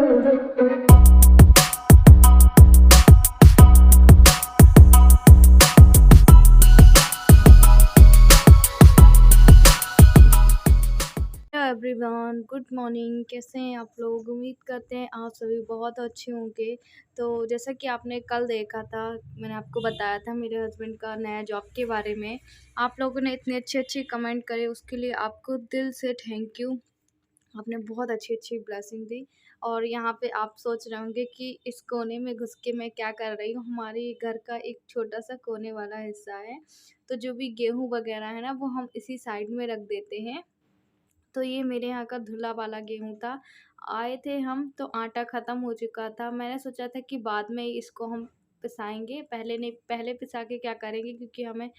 Everyone, good morning. कैसे हैं आप लोग? उम्मीद करते हैं आप सभी बहुत अच्छे होंगे। तो जैसा कि आपने कल देखा था, मैंने आपको बताया था मेरे हस्बैंड का नया जॉब के बारे में। आप लोगों ने इतने अच्छे अच्छे कमेंट करे, उसके लिए आपको दिल से थैंक यू। आपने बहुत अच्छी अच्छी ब्लेसिंग दी। और यहाँ पे आप सोच रहे होंगे कि इस कोने में घुस के मैं क्या कर रही हूँ। हमारे घर का एक छोटा सा कोने वाला हिस्सा है, तो जो भी गेहूँ वगैरह है ना, वो हम इसी साइड में रख देते हैं। तो ये मेरे यहाँ का धुला वाला गेहूँ था। आए थे हम तो आटा ख़त्म हो चुका था। मैंने सोचा था कि बाद में इसको हम पिसाएँगे, पहले नहीं, पहले पिसा के क्या करेंगे, क्योंकि हमें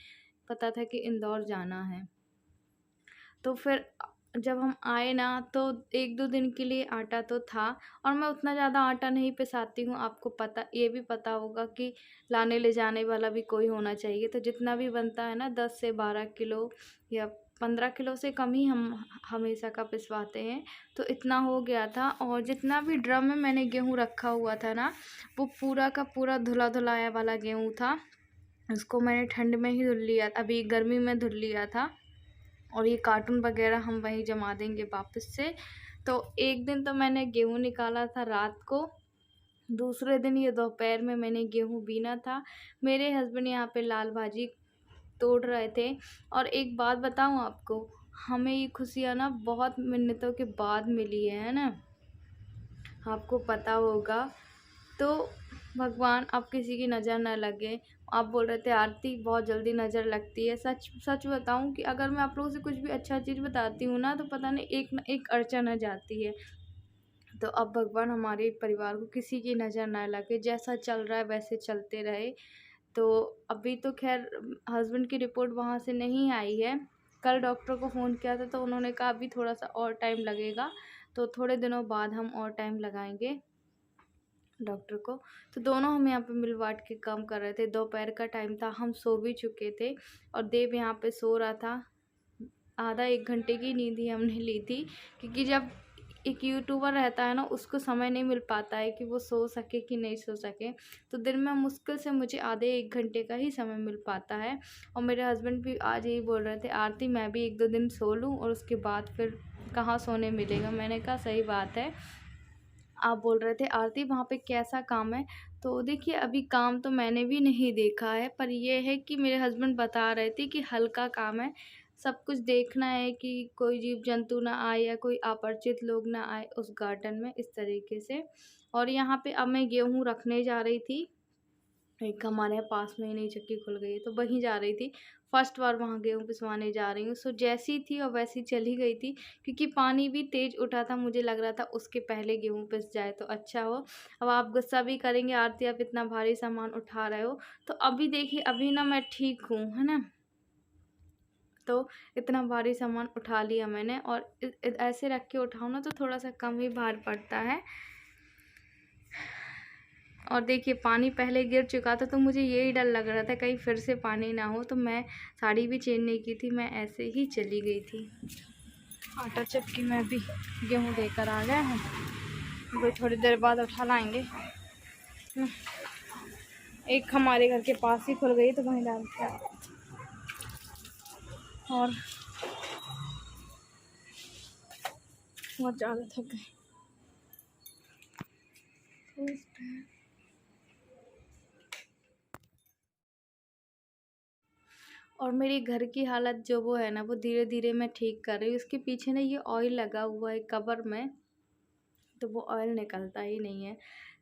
पता था कि इंदौर जाना है। तो फिर जब हम आए ना, तो 1-2 दिन के लिए आटा तो था। और मैं उतना ज़्यादा आटा नहीं पिसाती हूँ, आपको पता, ये भी पता होगा कि लाने ले जाने वाला भी कोई होना चाहिए। तो जितना भी बनता है ना, 10 से 12 किलो या 15 किलो से कम ही हम हमेशा का पिसवाते हैं। तो इतना हो गया था। और जितना भी ड्रम में मैंने गेहूँ रखा हुआ था ना, वो पूरा का पूरा धुला-धुलाया वाला गेहूँ था। उसको मैंने ठंड में ही धुल लिया, अभी गर्मी में धुल लिया था। और ये कार्टून वगैरह हम वहीं जमा देंगे वापस से। तो एक दिन तो मैंने गेहूँ निकाला था रात को, दूसरे दिन ये दोपहर में मैंने गेहूँ बीना था। मेरे हस्बैंड यहाँ पे लाल भाजी तोड़ रहे थे। और एक बात बताऊँ आपको, हमें ये खुशियाँ ना बहुत मिन्नतों के बाद मिली है ना, आपको पता होगा। तो भगवान अब किसी की नज़र ना लगे। आप बोल रहे थे आरती बहुत जल्दी नज़र लगती है। सच सच बताऊं कि अगर मैं आप लोगों से कुछ भी अच्छा चीज़ बताती हूँ ना, तो पता नहीं एक न एक अड़चन आ जाती है। तो अब भगवान हमारे परिवार को किसी की नज़र ना लगे, जैसा चल रहा है वैसे चलते रहे। तो अभी तो खैर हस्बैंड की रिपोर्ट वहाँ से नहीं आई है। कल डॉक्टर को फ़ोन किया था, तो उन्होंने कहा अभी थोड़ा सा और टाइम लगेगा, तो थोड़े दिनों बाद हम और टाइम लगाएंगे डॉक्टर को। तो दोनों हम यहाँ पे मिल बाँट के काम कर रहे थे। दोपहर का टाइम था, हम सो भी चुके थे और देव यहाँ पे सो रहा था। आधा 1 घंटे की नींद ही हमने ली थी, क्योंकि जब एक यूट्यूबर रहता है ना, उसको समय नहीं मिल पाता है कि वो सो सके कि नहीं सो सके। तो दिन में मुश्किल से मुझे आधे 1 घंटे का ही समय मिल पाता है। और मेरे हस्बैंड भी आज यही बोल रहे थे, आरती मैं भी 1-2 दिन सो लूँ और उसके बाद फिर कहाँ सोने मिलेगा। मैंने कहा सही बात है। आप बोल रहे थे आरती वहाँ पे कैसा काम है? तो देखिए, अभी काम तो मैंने भी नहीं देखा है, पर ये है कि मेरे हस्बैंड बता रहे थे कि हल्का काम है। सब कुछ देखना है कि कोई जीव-जंतु ना आए या कोई अपरिचित लोग ना आए उस गार्डन में, इस तरीके से। और यहाँ पे अब मैं गेहूँ रखने जा रही थी। एक हमारे यहाँ पास में ही नई चक्की खुल गई है, तो वहीं जा रही थी। फर्स्ट बार वहाँ गेहूँ पिसवाने जा रही हूँ। सो जैसी थी और वैसी चली गई थी, क्योंकि पानी भी तेज़ उठा था। मुझे लग रहा था उसके पहले गेहूँ पिस जाए तो अच्छा हो। अब आप गुस्सा भी करेंगे, आरती आप इतना भारी सामान उठा रहे हो। तो अभी देखिए, अभी ना मैं ठीक हूँ, है ना? तो इतना भारी सामान उठा लिया मैंने, और ऐसे रख के उठाऊँ ना, तो थोड़ा-सा कम ही भार पड़ता है। और देखिए, पानी पहले गिर चुका था, तो मुझे यही डर लग रहा था कहीं फिर से पानी ना हो। तो मैं साड़ी भी चेंज नहीं की थी, मैं ऐसे ही चली गई थी। आटा चक्की में भी गेहूँ देकर आ गए हैं, वही थोड़ी देर बाद उठा लाएंगे। एक हमारे घर के पास ही खुल गई, तो वहीं डाल के आ। और बहुत ज़्यादा थक गए। और मेरी घर की हालत जो वो है ना, वो धीरे-धीरे मैं ठीक कर रही हूँ। इसके पीछे ना ये ऑयल लगा हुआ है कवर में, तो वो ऑयल निकलता ही नहीं है।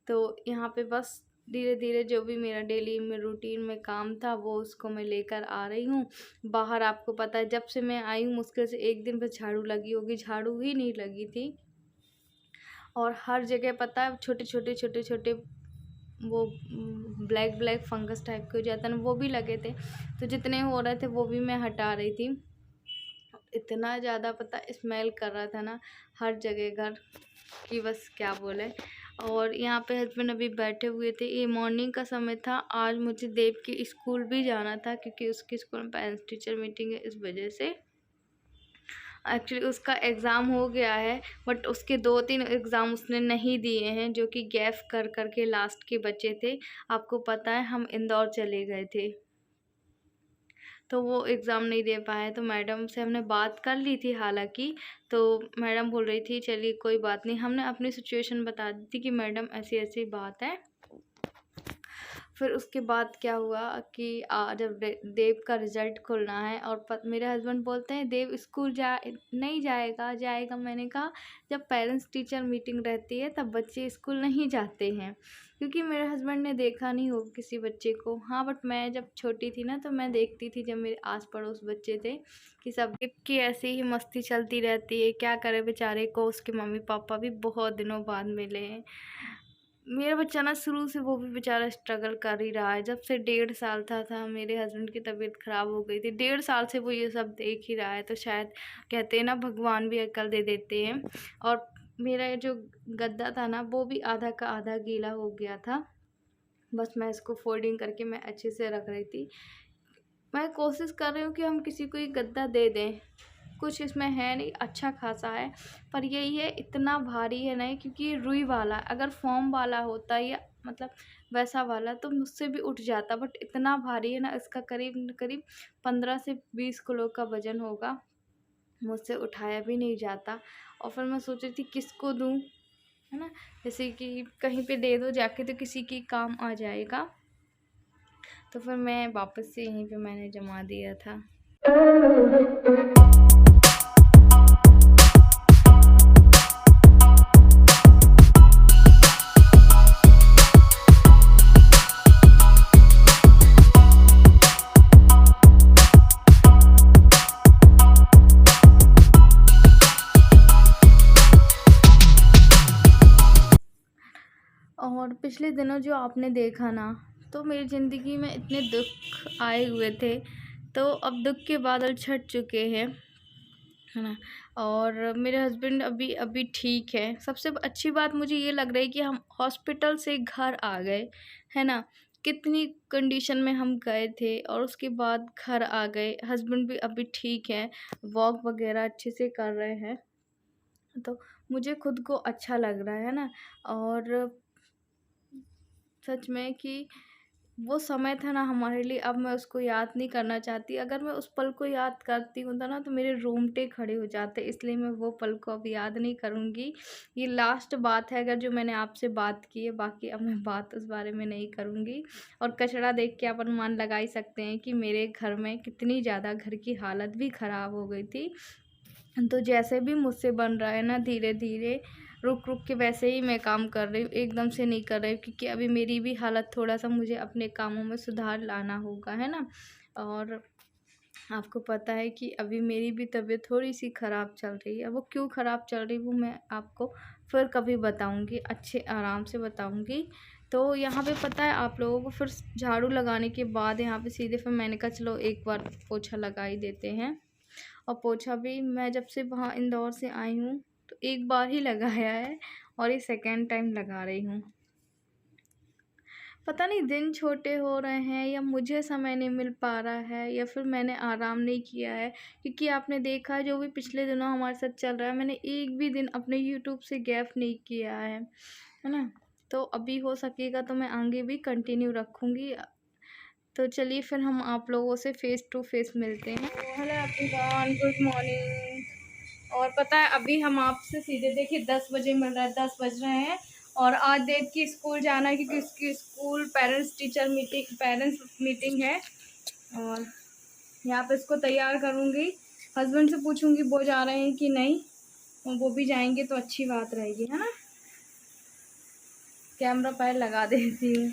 तो यहाँ पे बस धीरे-धीरे जो भी मेरा डेली में रूटीन में काम था, वो उसको मैं लेकर आ रही हूँ। बाहर आपको पता है, जब से मैं आई हूँ मुश्किल से 1 दिन पे झाड़ू लगी होगी, झाड़ू ही नहीं लगी थी। और हर जगह पता है छोटे-छोटे, छोटे-छोटे वो ब्लैक फंगस टाइप के हो जाता है ना, वो भी लगे थे। तो जितने हो रहे थे वो भी मैं हटा रही थी। इतना ज़्यादा पता स्मेल कर रहा था ना हर जगह घर की, बस क्या बोले। और यहाँ पे हस्बैंड अभी बैठे हुए थे। ये मॉर्निंग का समय था। आज मुझे देव के स्कूल भी जाना था, क्योंकि उसके स्कूल में पेरेंट्स टीचर मीटिंग है, इस वजह से। एक्चुअली उसका एग्ज़ाम हो गया है, बट उसके 2-3 एग्ज़ाम उसने नहीं दिए हैं, जो कि गैप कर के लास्ट के बचे थे। आपको पता है हम इंदौर चले गए थे, तो वो एग्ज़ाम नहीं दे पाए। तो मैडम से हमने बात कर ली थी हालाँकि, तो मैडम बोल रही थी चलिए कोई बात नहीं। हमने अपनी सिचुएशन बता दी थी कि मैडम ऐसी-ऐसी बात है। फिर उसके बाद क्या हुआ कि जब देव का रिज़ल्ट खुलना है और मेरे हस्बैंड बोलते हैं देव स्कूल नहीं जाएगा। जाएगा, मैंने कहा जब पेरेंट्स टीचर मीटिंग रहती है तब बच्चे स्कूल नहीं जाते हैं, क्योंकि मेरे हस्बैंड ने देखा नहीं हो किसी बच्चे को। हाँ, बट मैं जब छोटी थी ना तो मैं देखती थी जब मेरे आस पड़ोस बच्चे थे कि सबकी ऐसी ही मस्ती चलती रहती है। क्या करे बेचारे को, उसके मम्मी पापा भी बहुत दिनों बाद मिले हैं। मेरा बच्चा ना शुरू से वो भी बेचारा स्ट्रगल कर ही रहा है। जब से 1.5 साल था मेरे हस्बैंड की तबीयत ख़राब हो गई थी। 1.5 साल से वो ये सब देख ही रहा है, तो शायद कहते हैं ना भगवान भी अक्ल दे देते हैं। और मेरा जो गद्दा था ना वो भी आधा का आधा गीला हो गया था। बस मैं इसको फोल्डिंग करके मैं अच्छे से रख रही थी। मैं कोशिश कर रही हूँ कि हम किसी को ये गद्दा दे दें। कुछ इसमें है नहीं, अच्छा खासा है, पर यही है इतना भारी है नहीं, क्योंकि ये रुई वाला है। अगर फोम वाला होता या मतलब वैसा वाला तो मुझसे भी उठ जाता, बट इतना भारी है ना, इसका करीब न करीब 15 से 20 किलो का वज़न होगा। मुझसे उठाया भी नहीं जाता। और फिर मैं सोच रही थी किसको दूँ, है ना? जैसे कि कहीं पे दे दो जाके तो किसी के काम आ जाएगा। तो फिर मैं वापस से यहीं पे मैंने जमा दिया था। और पिछले दिनों जो आपने देखा ना, तो मेरी ज़िंदगी में इतने दुख आए हुए थे, तो अब दुख के बादल छट चुके हैं, है ना? और मेरे हस्बैंड अभी अभी ठीक है। सबसे अच्छी बात मुझे ये लग रही है कि हम हॉस्पिटल से घर आ गए, है ना? कितनी कंडीशन में हम गए थे और उसके बाद घर आ गए। हस्बैंड भी अभी ठीक है, वॉक वगैरह अच्छे से कर रहे हैं, तो मुझे खुद को अच्छा लग रहा है ना? और सच में कि वो समय था ना हमारे लिए, अब मैं उसको याद नहीं करना चाहती। अगर मैं उस पल को याद करती हूँ तो ना तो मेरे रोंगटे खड़े हो जाते, इसलिए मैं वो पल को अब याद नहीं करूँगी। ये लास्ट बात है अगर जो मैंने आपसे बात की है, बाकी अब मैं बात उस बारे में नहीं करूँगी। और कचरा देख के आप अनुमान लगा ही सकते हैं कि मेरे घर में कितनी ज़्यादा घर की हालत भी ख़राब हो गई थी। तो जैसे भी मुझसे बन रहा है ना, धीरे-धीरे, रुक-रुक के वैसे ही मैं काम कर रही हूँ, एकदम से नहीं कर रही हूँ, क्योंकि अभी मेरी भी हालत थोड़ा-सा, मुझे अपने कामों में सुधार लाना होगा, है ना? और आपको पता है कि अभी मेरी भी तबीयत थोड़ी-सी ख़राब चल रही है। वो क्यों ख़राब चल रही है वो मैं आपको फिर कभी बताऊँगी, अच्छे आराम से बताऊँगी। तो यहाँ पे पता है आप लोगों को, फिर झाड़ू लगाने के बाद यहाँ पे सीधे फिर मैंने कहा चलो एक बार पोछा लगा ही देते हैं। और पोछा भी मैं जब से वहाँ इंदौर से आई हूँ तो एक बार ही लगाया है, और ये सेकंड टाइम लगा रही हूँ। पता नहीं दिन छोटे हो रहे हैं या मुझे समय नहीं मिल पा रहा है या फिर मैंने आराम नहीं किया है, क्योंकि आपने देखा है जो भी पिछले दिनों हमारे साथ चल रहा है, मैंने एक भी दिन अपने यूट्यूब से गैप नहीं किया है ना? तो अभी हो सकेगा तो मैं आगे भी कंटिन्यू रखूँगी। तो चलिए फिर हम आप लोगों से फ़ेस टू फ़ेस मिलते हैं। Hello everyone, good morning. और पता है अभी हम आपसे सीधे देखिए 10 बजे मिल रहा है, 10 बज रहे हैं, और आज देव की स्कूल जाना है क्योंकि उसकी स्कूल पेरेंट्स मीटिंग है। और यहाँ पे इसको तैयार करूँगी, हस्बैंड से पूछूँगी वो जा रहे हैं कि नहीं, और वो भी जाएंगे तो अच्छी बात रहेगी, है ना? कैमरा पैर लगा देती हूँ।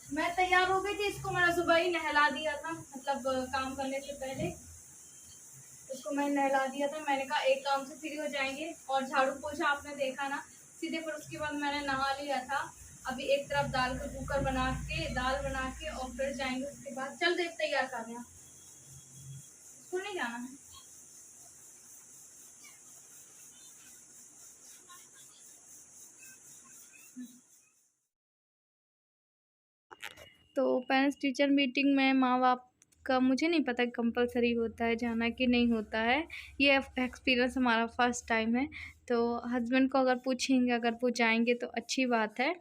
मैं तैयार हो गई थी, इसको मैंने सुबह ही नहला दिया था, मतलब काम करने से पहले इसको मैंने नहला दिया था। मैंने कहा एक काम से फ्री हो जाएंगे, और झाड़ू पोछा आपने देखा ना सीधे, पर उसके बाद मैंने नहा लिया था। अभी एक तरफ दाल का कुकर दाल बना के और फिर जाएंगे। उसके बाद चल देव तैयार कर दिया, स्कूल नहीं जाना है। तो पेरेंट्स टीचर मीटिंग में माँ-बाप का मुझे नहीं पता कंपल्सरी होता है जाना कि नहीं होता है। ये एक्सपीरियंस हमारा फर्स्ट टाइम है। तो हस्बैंड को अगर पूछेंगे, अगर वो जाएँगे तो अच्छी बात है,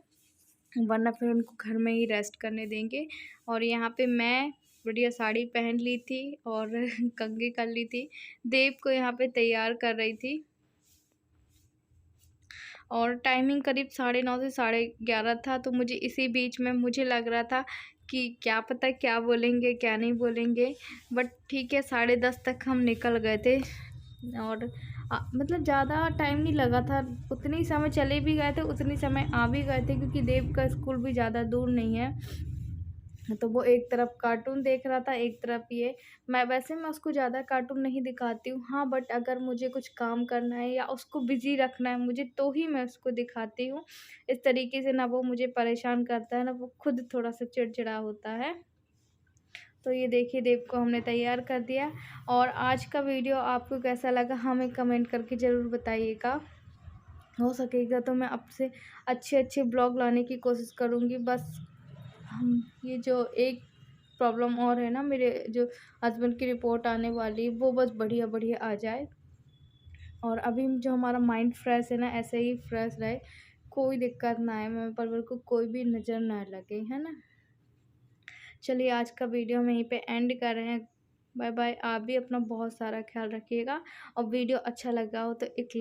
वरना फिर उनको घर में ही रेस्ट करने देंगे। और यहाँ पे मैं बढ़िया साड़ी पहन ली थी और कंघी कर ली थी। देव को यहाँ पे तैयार कर रही थी और टाइमिंग करीब 9:30 से 11:30 था। तो मुझे इसी बीच में मुझे लग रहा था कि क्या पता क्या बोलेंगे, क्या नहीं बोलेंगे। बट ठीक है, 10:30 तक हम निकल गए थे और मतलब ज़्यादा टाइम नहीं लगा था। उतनी समय चले भी गए थे, उतनी समय आ भी गए थे, क्योंकि देव का स्कूल भी ज़्यादा दूर नहीं है। तो वो एक तरफ कार्टून देख रहा था, एक तरफ ये। मैं उसको ज़्यादा कार्टून नहीं दिखाती हूँ, हाँ, बट अगर मुझे कुछ काम करना है या उसको बिज़ी रखना है मुझे, तो ही मैं उसको दिखाती हूँ। इस तरीके से ना वो मुझे परेशान करता है, ना वो खुद थोड़ा-सा चिड़चिड़ा होता है। तो ये देखिए, देव को हमने तैयार कर दिया। और आज का वीडियो आपको कैसा लगा हमें कमेंट करके ज़रूर बताइएगा। हो सकेगा तो मैं आपसे अच्छे-अच्छे ब्लॉग लाने की कोशिश करूँगी। बस हम ये जो एक प्रॉब्लम और है ना, मेरे जो हस्बैंड की रिपोर्ट आने वाली है, वो बस बढ़िया-बढ़िया आ जाए और अभी जो हमारा माइंड फ्रेश है ना, ऐसे ही फ्रेश रहे, कोई दिक्कत ना आए, मम्मी पापा को कोई भी नज़र ना लगे, है ना? चलिए, आज का वीडियो हम यहीं पे एंड कर रहे हैं। बाय-बाय। आप भी अपना बहुत सारा ख़्याल रखिएगा और वीडियो अच्छा लगा हो तो एक लाइक